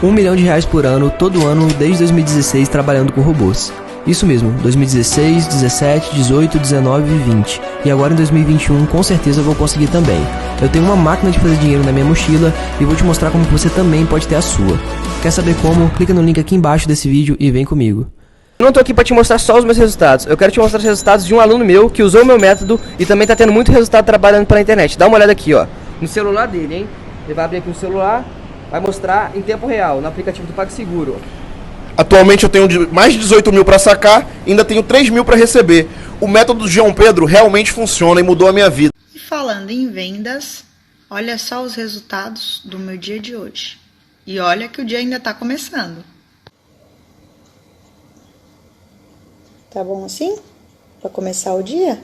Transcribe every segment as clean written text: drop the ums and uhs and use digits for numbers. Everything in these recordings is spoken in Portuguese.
R$1 milhão por ano, todo ano, desde 2016, trabalhando com robôs. Isso mesmo, 2016, 17, 18, 19 e 20. E agora em 2021, com certeza eu vou conseguir também. Eu tenho uma máquina de fazer dinheiro na minha mochila e vou te mostrar como você também pode ter a sua. Quer saber como? Clica no link aqui embaixo desse vídeo e vem comigo. Eu não tô aqui pra te mostrar só os meus resultados, eu quero te mostrar os resultados de um aluno meu que usou o meu método e também tá tendo muito resultado trabalhando pela internet. Dá uma olhada aqui, ó, no celular dele, hein? Ele vai abrir aqui o celular, vai mostrar em tempo real, no aplicativo do PagSeguro. Atualmente eu tenho mais de 18 mil para sacar, ainda tenho 3 mil para receber. O método do João Pedro realmente funciona e mudou a minha vida. E falando em vendas, olha só os resultados do meu dia de hoje. E olha que o dia ainda está começando. Tá bom assim? Para começar o dia?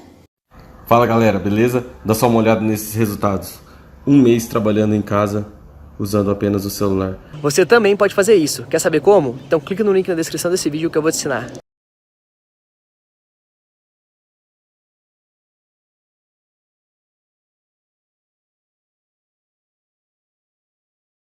Fala galera, beleza? Dá só uma olhada nesses resultados. Um mês trabalhando em casa, usando apenas o celular. Você também pode fazer isso. Quer saber como? Então clica no link na descrição desse vídeo que eu vou te ensinar.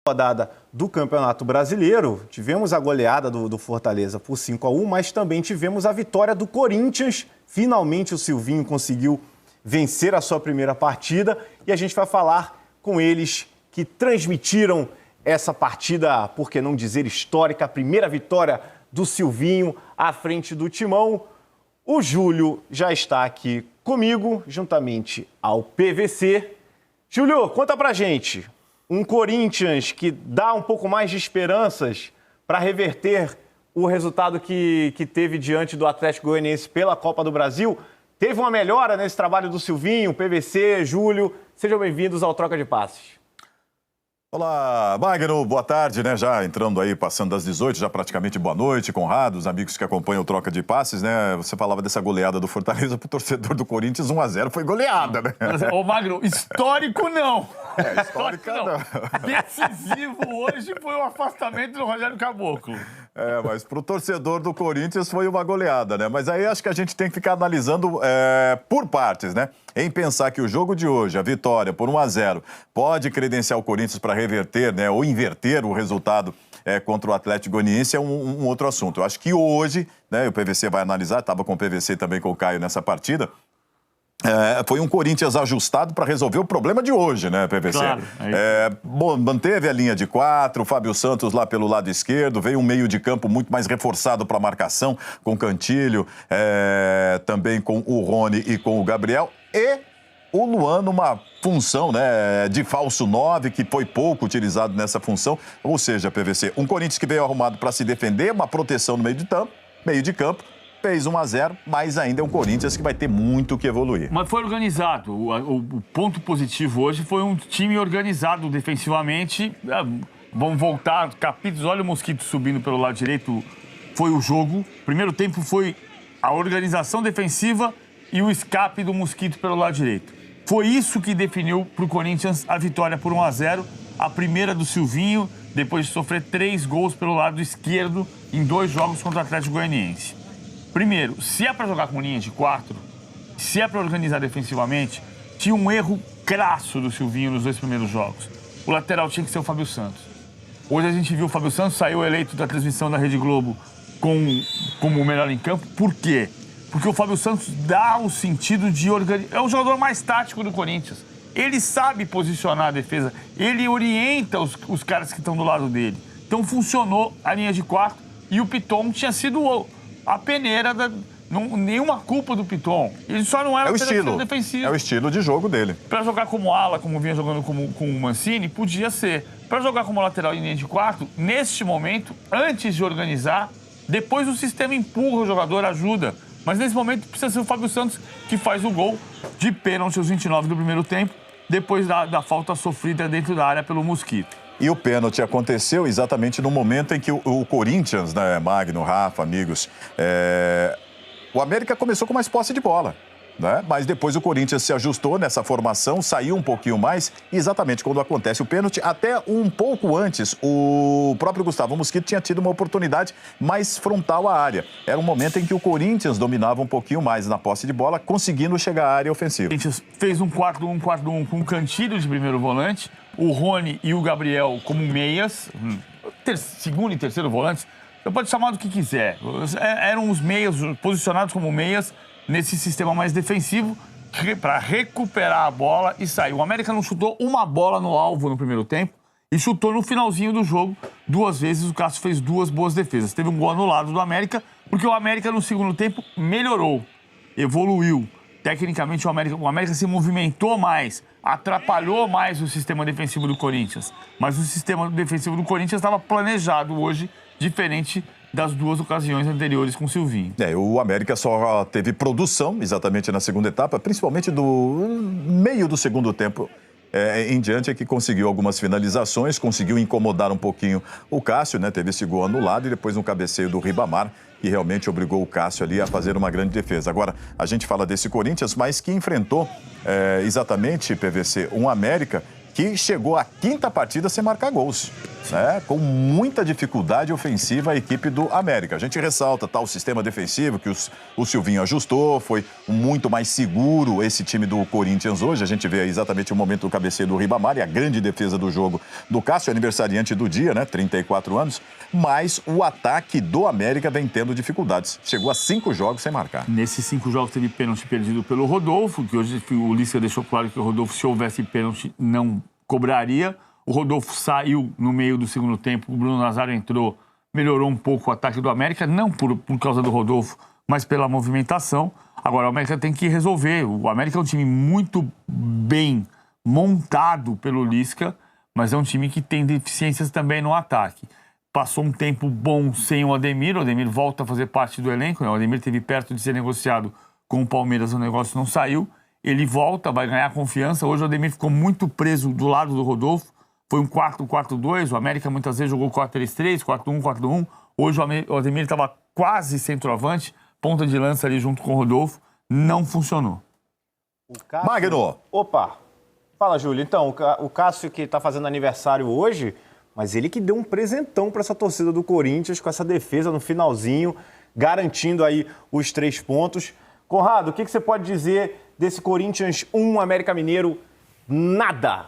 Rodada do Campeonato Brasileiro, tivemos a goleada do Fortaleza por 5-1, mas também tivemos a vitória do Corinthians. Finalmente o Silvinho conseguiu vencer a sua primeira partida e a gente vai falar com eles que transmitiram essa partida, por que não dizer histórica, a primeira vitória do Silvinho à frente do Timão. O Júlio já está aqui comigo, juntamente ao PVC. Júlio, conta pra gente, um Corinthians que dá um pouco mais de esperanças para reverter o resultado que teve diante do Atlético Goianiense pela Copa do Brasil. Teve uma melhora nesse trabalho do Silvinho, PVC, Júlio. Sejam bem-vindos ao Troca de Passes. Olá, Magno, boa tarde, né? Já entrando aí, passando das 18, já praticamente boa noite, Conrado, os amigos que acompanham o Troca de Passes, né? Você falava dessa goleada do Fortaleza pro torcedor do Corinthians, 1-0, foi goleada, né? Ô, Magno, histórico não. Histórica não. Decisivo hoje foi o afastamento do Rogério Caboclo. Mas pro torcedor do Corinthians foi uma goleada, né? Mas aí acho que a gente tem que ficar analisando por partes, né? Em pensar que o jogo de hoje, a vitória por 1-0, pode credenciar o Corinthians para reverter, né? Ou inverter o resultado contra o Atlético Goianiense é um outro assunto. Eu acho que hoje, né? O PVC vai analisar, estava com o PVC também com o Caio nessa partida. Foi um Corinthians ajustado para resolver o problema de hoje, né, PVC? Claro, bom, manteve a linha de 4, o Fábio Santos lá pelo lado esquerdo, veio um meio de campo muito mais reforçado para a marcação, com Cantilho, também com o Rony e com o Gabriel, e o Luan numa função, né, de falso 9, que foi pouco utilizado nessa função, ou seja, PVC, um Corinthians que veio arrumado para se defender, uma proteção no meio de campo, fez 1-0, mas ainda é um Corinthians que vai ter muito que evoluir. Mas foi organizado. O ponto positivo hoje foi um time organizado defensivamente. Vamos voltar capítulos. Olha o Mosquito subindo pelo lado direito. Foi o jogo. Primeiro tempo foi a organização defensiva e o escape do Mosquito pelo lado direito. Foi isso que definiu para o Corinthians a vitória por 1-0. A primeira do Silvinho, depois de sofrer 3 gols pelo lado esquerdo em 2 jogos contra o Atlético Goianiense. Primeiro, se é para jogar com linha de 4, se é para organizar defensivamente, tinha um erro crasso do Silvinho nos 2 primeiros jogos. O lateral tinha que ser o Fábio Santos. Hoje a gente viu o Fábio Santos, saiu eleito da transmissão da Rede Globo como o melhor em campo. Por quê? Porque o Fábio Santos dá o sentido de organizar. É o jogador mais tático do Corinthians. Ele sabe posicionar a defesa, ele orienta os caras que estão do lado dele. Então funcionou a linha de 4 e o Piton tinha sido a peneira, nenhuma culpa do Piton. Ele só não era defensivo. É o estilo de jogo dele. Para jogar como ala, como vinha jogando com o Mancini, podia ser. Para jogar como lateral em linha de 4, neste momento, antes de organizar, depois o sistema empurra o jogador, ajuda. Mas nesse momento precisa ser o Fábio Santos que faz o gol de pênalti aos 29 do primeiro tempo, depois da falta sofrida dentro da área pelo Mosquito. E o pênalti aconteceu exatamente no momento em que o Corinthians, né, Magno, Rafa, amigos, o América começou com mais posse de bola, né? Mas depois o Corinthians se ajustou nessa formação, saiu um pouquinho mais, e exatamente quando acontece o pênalti, até um pouco antes, o próprio Gustavo Mosquito tinha tido uma oportunidade mais frontal à área. Era um momento em que o Corinthians dominava um pouquinho mais na posse de bola, conseguindo chegar à área ofensiva. O Corinthians fez um 4-1-4-1 com o Cantilho de primeiro volante, o Rony e o Gabriel como meias. segundo e terceiro volantes, você pode chamar do que quiser. Eram os meias, posicionados como meias, nesse sistema mais defensivo, para recuperar a bola e sair. O América não chutou uma bola no alvo no primeiro tempo e chutou no finalzinho do jogo 2 vezes. O Cássio fez 2 boas defesas. Teve um gol anulado do América, porque o América no segundo tempo melhorou, evoluiu. Tecnicamente, o América se movimentou mais, atrapalhou mais o sistema defensivo do Corinthians. Mas o sistema defensivo do Corinthians estava planejado hoje, diferente das 2 ocasiões anteriores com o Silvinho. O América só teve produção exatamente na segunda etapa, principalmente do meio do segundo tempo em diante, é que conseguiu algumas finalizações, conseguiu incomodar um pouquinho o Cássio, né? Teve esse gol anulado e depois um cabeceio do Ribamar, que realmente obrigou o Cássio ali a fazer uma grande defesa. Agora, a gente fala desse Corinthians, mas que enfrentou exatamente, PVC, um América que chegou à 5ª partida sem marcar gols, né? Com muita dificuldade ofensiva a equipe do América. A gente ressalta o sistema defensivo que o Silvinho ajustou, foi muito mais seguro esse time do Corinthians hoje. A gente vê exatamente o momento do cabeceio do Ribamar e a grande defesa do jogo do Cássio, aniversariante do dia, né? 34 anos. Mas o ataque do América vem tendo dificuldades. Chegou a 5 jogos sem marcar. Nesses 5 jogos teve pênalti perdido pelo Rodolfo, que hoje o Lisca deixou claro que o Rodolfo, se houvesse pênalti, não cobraria. O Rodolfo saiu no meio do segundo tempo, o Bruno Nazário entrou, melhorou um pouco o ataque do América, não por causa do Rodolfo, mas pela movimentação. Agora, o América tem que resolver. O América é um time muito bem montado pelo Lisca, mas é um time que tem deficiências também no ataque. Passou um tempo bom sem o Ademir volta a fazer parte do elenco, né? O Ademir esteve perto de ser negociado com o Palmeiras, o negócio não saiu. Ele volta, vai ganhar confiança. Hoje o Ademir ficou muito preso do lado do Rodolfo. Foi um 4-4-2. O América muitas vezes jogou 4-3-3, 4-1, 4-1. Hoje o Ademir estava quase centroavante, ponta de lança ali junto com o Rodolfo. Não funcionou. Magno! Opa! Fala, Júlio. Então, o Cássio que está fazendo aniversário hoje, mas ele que deu um presentão para essa torcida do Corinthians com essa defesa no finalzinho, garantindo aí os 3 pontos. Conrado, o que você pode dizer desse Corinthians 1, América Mineiro, nada?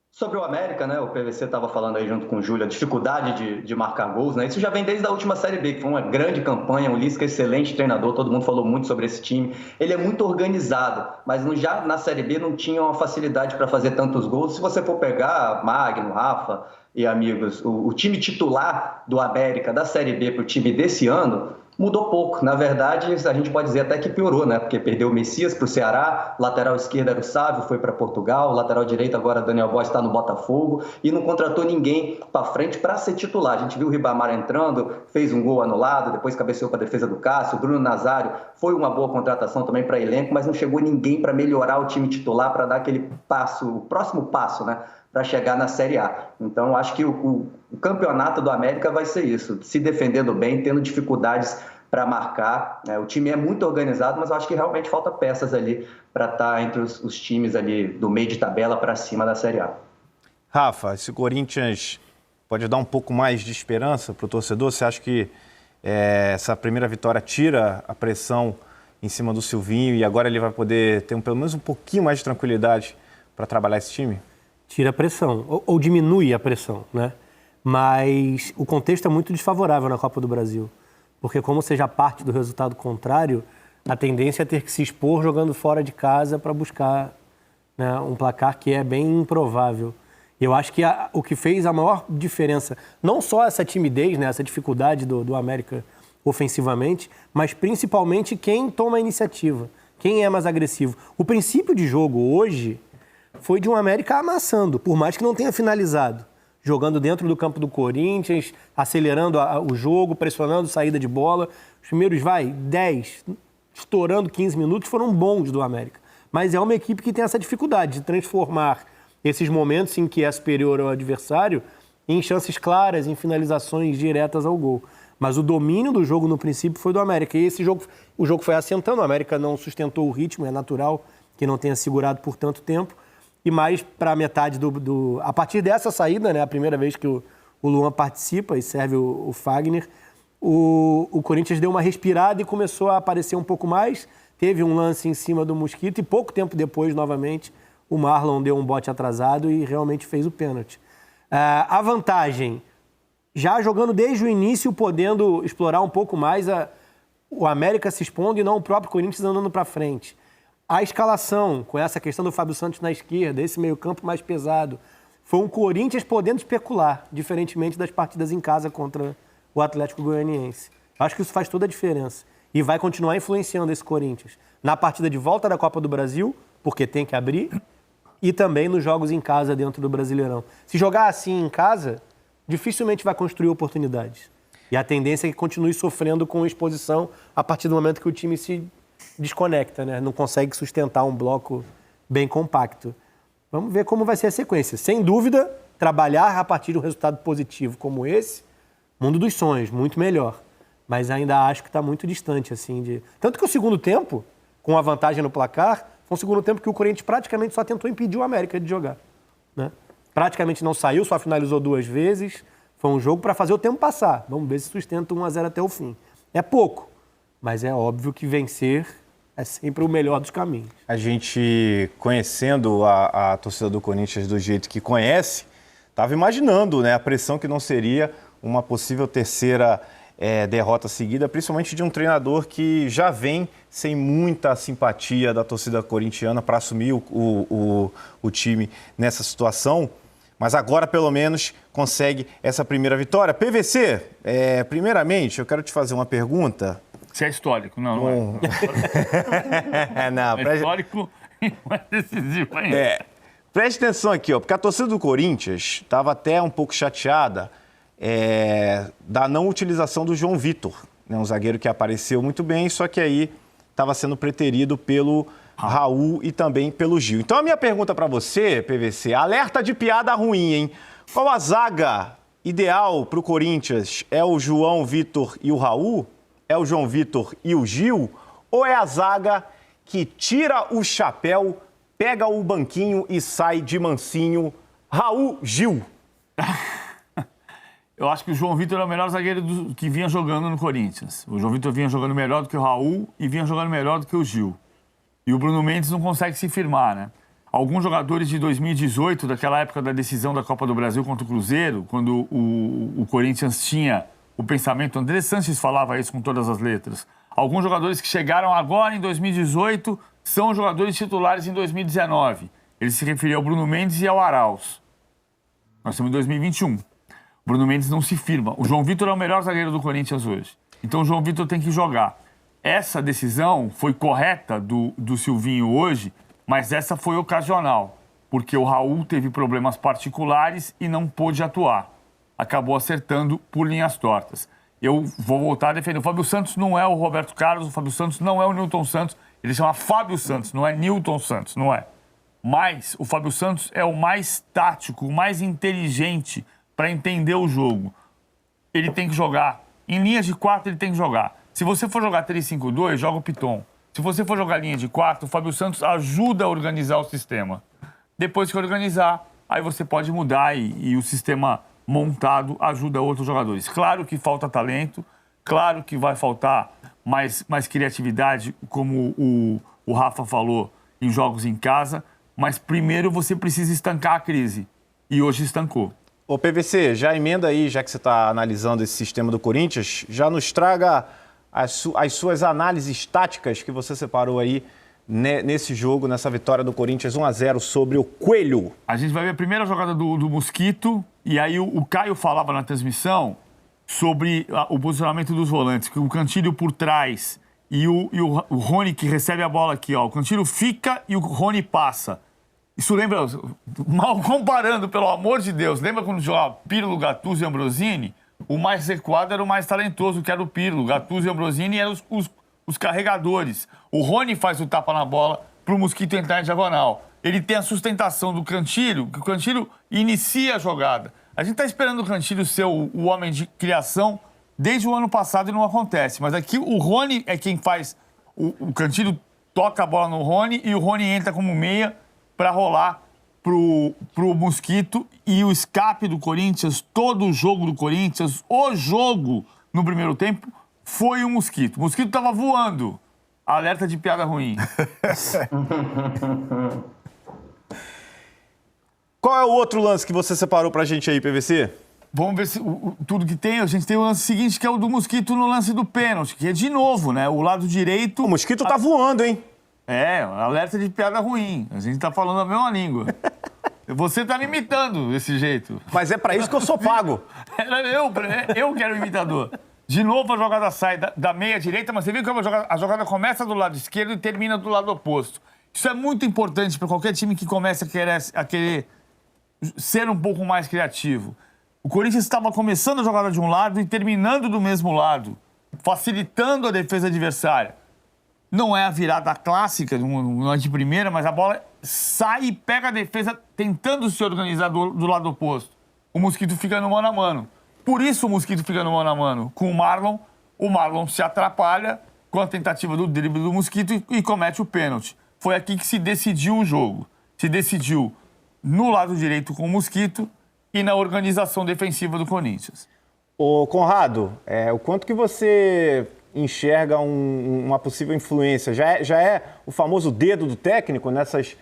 Sobre o América, né? O PVC estava falando aí junto com o Júlio, a dificuldade de marcar gols, né? Isso já vem desde a última Série B, que foi uma grande campanha. O Lisca é excelente treinador, todo mundo falou muito sobre esse time. Ele é muito organizado, mas já na Série B não tinha uma facilidade para fazer tantos gols. Se você for pegar Magno, Rafa e amigos, o time titular do América da Série B para o time desse ano mudou pouco. Na verdade, a gente pode dizer até que piorou, né? Porque perdeu o Messias para o Ceará, lateral esquerdo era o Sávio, foi para Portugal, lateral direito agora Daniel Boy está no Botafogo e não contratou ninguém para frente para ser titular. A gente viu o Ribamar entrando, fez um gol anulado, depois cabeceou para a defesa do Cássio. O Bruno Nazário foi uma boa contratação também para elenco, mas não chegou ninguém para melhorar o time titular, para dar aquele passo, o próximo passo, né? Para chegar na Série A. Então, acho que o campeonato do América vai ser isso, se defendendo bem, tendo dificuldades para marcar. O time é muito organizado, mas eu acho que realmente falta peças ali para estar entre os times ali do meio de tabela para cima da Série A. Rafa, esse Corinthians pode dar um pouco mais de esperança para o torcedor? Você acha que essa primeira vitória tira a pressão em cima do Silvinho e agora ele vai poder ter pelo menos um pouquinho mais de tranquilidade para trabalhar esse time? Tira a pressão, ou diminui a pressão, né? Mas o contexto é muito desfavorável na Copa do Brasil, porque como seja parte do resultado contrário, a tendência é ter que se expor jogando fora de casa para buscar, né, um placar que é bem improvável. E eu acho que o que fez a maior diferença, não só essa timidez, né, essa dificuldade do América ofensivamente, mas principalmente quem toma a iniciativa, quem é mais agressivo. O princípio de jogo hoje foi de um América amassando, por mais que não tenha finalizado. Jogando dentro do campo do Corinthians, acelerando o jogo, pressionando saída de bola. Os primeiros, 10, estourando 15 minutos, foram bons do América. Mas é uma equipe que tem essa dificuldade de transformar esses momentos em que é superior ao adversário em chances claras, em finalizações diretas ao gol. Mas o domínio do jogo, no princípio, foi do América. E o jogo foi assentando, o América não sustentou o ritmo, é natural que não tenha segurado por tanto tempo. E mais para a metade a partir dessa saída, né, a primeira vez que o Luan participa e serve o Fagner, o Corinthians deu uma respirada e começou a aparecer um pouco mais. Teve um lance em cima do Mosquito e pouco tempo depois, novamente, o Marlon deu um bote atrasado e realmente fez o pênalti. A vantagem, já jogando desde o início, podendo explorar um pouco mais o América se expondo e não o próprio Corinthians andando para frente. A escalação, com essa questão do Fábio Santos na esquerda, esse meio-campo mais pesado, foi um Corinthians podendo especular, diferentemente das partidas em casa contra o Atlético Goianiense. Acho que isso faz toda a diferença. E vai continuar influenciando esse Corinthians na partida de volta da Copa do Brasil, porque tem que abrir, e também nos jogos em casa dentro do Brasileirão. Se jogar assim em casa, dificilmente vai construir oportunidades. E a tendência é que continue sofrendo com exposição a partir do momento que o time se desconecta, né? Não consegue sustentar um bloco bem compacto. Vamos ver como vai ser a sequência. Sem dúvida, trabalhar a partir de um resultado positivo como esse, mundo dos sonhos, muito melhor. Mas ainda acho que está muito distante, assim, de... Tanto que o segundo tempo, com a vantagem no placar, foi um segundo tempo que o Corinthians praticamente só tentou impedir o América de jogar, né? Praticamente não saiu, só finalizou 2 vezes. Foi um jogo para fazer o tempo passar. Vamos ver se sustenta 1-0 até o fim. É pouco, mas é óbvio que vencer é sempre o melhor dos caminhos. A gente, conhecendo a torcida do Corinthians do jeito que conhece, estava imaginando, né, a pressão que não seria uma possível terceira derrota seguida, principalmente de um treinador que já vem sem muita simpatia da torcida corintiana para assumir o time nessa situação. Mas agora, pelo menos, consegue essa primeira vitória. PVC, primeiramente, eu quero te fazer uma pergunta. Isso é histórico, não é? Não, é histórico e não é decisivo ainda. Preste atenção aqui, ó, porque a torcida do Corinthians estava até um pouco chateada da não utilização do João Vitor, né, um zagueiro que apareceu muito bem, só que aí estava sendo preterido pelo Raul e também pelo Gil. Então a minha pergunta para você, PVC, alerta de piada ruim, hein? Qual a zaga ideal para o Corinthians? É o João Vitor e o Raul? É o João Vitor e o Gil? Ou é a zaga que tira o chapéu, pega o banquinho e sai de mansinho? Raul, Gil. Eu acho que o João Vitor é o melhor zagueiro que vinha jogando no Corinthians. O João Vitor vinha jogando melhor do que o Raul e vinha jogando melhor do que o Gil. E o Bruno Mendes não consegue se firmar, né? Alguns jogadores de 2018, daquela época da decisão da Copa do Brasil contra o Cruzeiro, quando o Corinthians tinha o pensamento, André Sanches falava isso com todas as letras. Alguns jogadores que chegaram agora em 2018 são jogadores titulares em 2019. Ele se referia ao Bruno Mendes e ao Arauz. Nós estamos em 2021. O Bruno Mendes não se firma. O João Vitor é o melhor zagueiro do Corinthians hoje. Então o João Vitor tem que jogar. Essa decisão foi correta do Silvinho hoje, mas essa foi ocasional, porque o Raul teve problemas particulares e não pôde atuar. Acabou acertando por linhas tortas. Eu vou voltar a defender. O Fábio Santos não é o Roberto Carlos, o Fábio Santos não é o Nilton Santos. Ele chama Fábio Santos, não é Nilton Santos, não é. Mas o Fábio Santos é o mais tático, o mais inteligente para entender o jogo. Ele tem que jogar. Em linhas de 4, ele tem que jogar. Se você for jogar 3-5-2, joga o Piton. Se você for jogar linha de 4, o Fábio Santos ajuda a organizar o sistema. Depois que organizar, aí você pode mudar e o sistema montado ajuda outros jogadores. Claro que falta talento, claro que vai faltar mais criatividade, como o Rafa falou, em jogos em casa, mas primeiro você precisa estancar a crise. E hoje estancou. Ô PVC, já emenda aí, já que você está analisando esse sistema do Corinthians, já nos traga as suas análises táticas que você separou aí nesse jogo, nessa vitória do Corinthians 1-0 sobre o Coelho. A gente vai ver a primeira jogada do Mosquito, e aí o Caio falava na transmissão sobre o posicionamento dos volantes, que o Cantilho por trás e o Rony que recebe a bola aqui, ó. O Cantilho fica e o Rony passa. Isso lembra, mal comparando, pelo amor de Deus, lembra quando jogava Pirlo, Gattuso e Ambrosini? O mais recuado era o mais talentoso, que era o Pirlo. Gattuso e Ambrosini eram os carregadores. O Rony faz o tapa na bola para o Mosquito entrar em diagonal. Ele tem a sustentação do Cantilho, que o Cantilho inicia a jogada. A gente está esperando o Cantilho ser o homem de criação desde o ano passado e não acontece. Mas aqui o Rony é quem faz... O Cantilho toca a bola no Rony e o Rony entra como meia para rolar pro Mosquito, e o escape do Corinthians, todo o jogo do Corinthians, o jogo no primeiro tempo, foi o Mosquito. O Mosquito estava voando. Alerta de piada ruim. Qual é o outro lance que você separou pra gente aí, PVC? Vamos ver se tudo que tem. A gente tem o lance seguinte, que é o do Mosquito no lance do pênalti, que é de novo, né? O lado direito... O Mosquito tá voando, hein? É, alerta de piada ruim. A gente tá falando a mesma língua. Você tá me imitando desse jeito. Mas é pra isso que eu sou pago. Eu quero o imitador. De novo a jogada sai da meia direita, mas você viu que a jogada começa do lado esquerdo e termina do lado oposto. Isso é muito importante para qualquer time que comece a querer ser um pouco mais criativo. O Corinthians estava começando a jogada de um lado e terminando do mesmo lado, facilitando a defesa adversária. Não é a virada clássica, não é de primeira, mas a bola sai e pega a defesa tentando se organizar do lado oposto. O Mosquito fica no mano a mano. Por isso o Mosquito fica no mano a mano com o Marlon se atrapalha com a tentativa do drible do Mosquito e comete o pênalti. Foi aqui que se decidiu o jogo. Se decidiu no lado direito com o Mosquito e na organização defensiva do Corinthians. Ô, Conrado, o quanto que você enxerga uma possível influência? Já é o famoso dedo do técnico nessas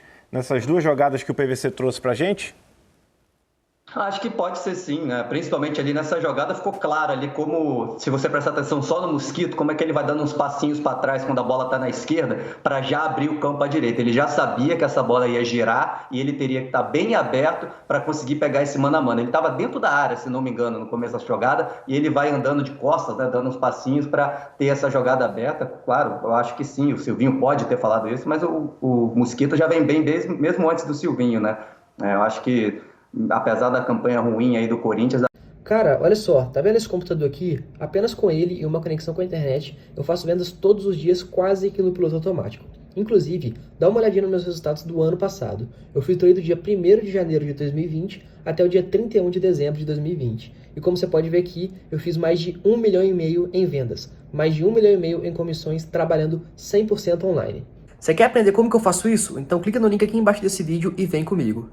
duas jogadas que o PVC trouxe pra gente? Acho que pode ser sim, né? Principalmente ali nessa jogada ficou claro ali como, se você prestar atenção só no Mosquito, como é que ele vai dando uns passinhos para trás quando a bola está na esquerda para já abrir o campo à direita. Ele já sabia que essa bola ia girar e ele teria que estar bem aberto para conseguir pegar esse mano a mano. Ele estava dentro da área, se não me engano, no começo da jogada, e ele vai andando de costas, né, dando uns passinhos para ter essa jogada aberta. Claro, eu acho que sim, o Silvinho pode ter falado isso, mas o Mosquito já vem bem mesmo antes do Silvinho, né? Eu acho que apesar da campanha ruim aí do Corinthians... Cara, olha só, tá vendo esse computador aqui? Apenas com ele e uma conexão com a internet, eu faço vendas todos os dias quase que no piloto automático. Inclusive, dá uma olhadinha nos meus resultados do ano passado. Eu filtrei do dia 1º de janeiro de 2020 até o dia 31 de dezembro de 2020. E como você pode ver aqui, eu fiz mais de 1,5 milhão em vendas, mais de 1,5 milhão em comissões, trabalhando 100% online. Você quer aprender como que eu faço isso? Então clica no link aqui embaixo desse vídeo e vem comigo.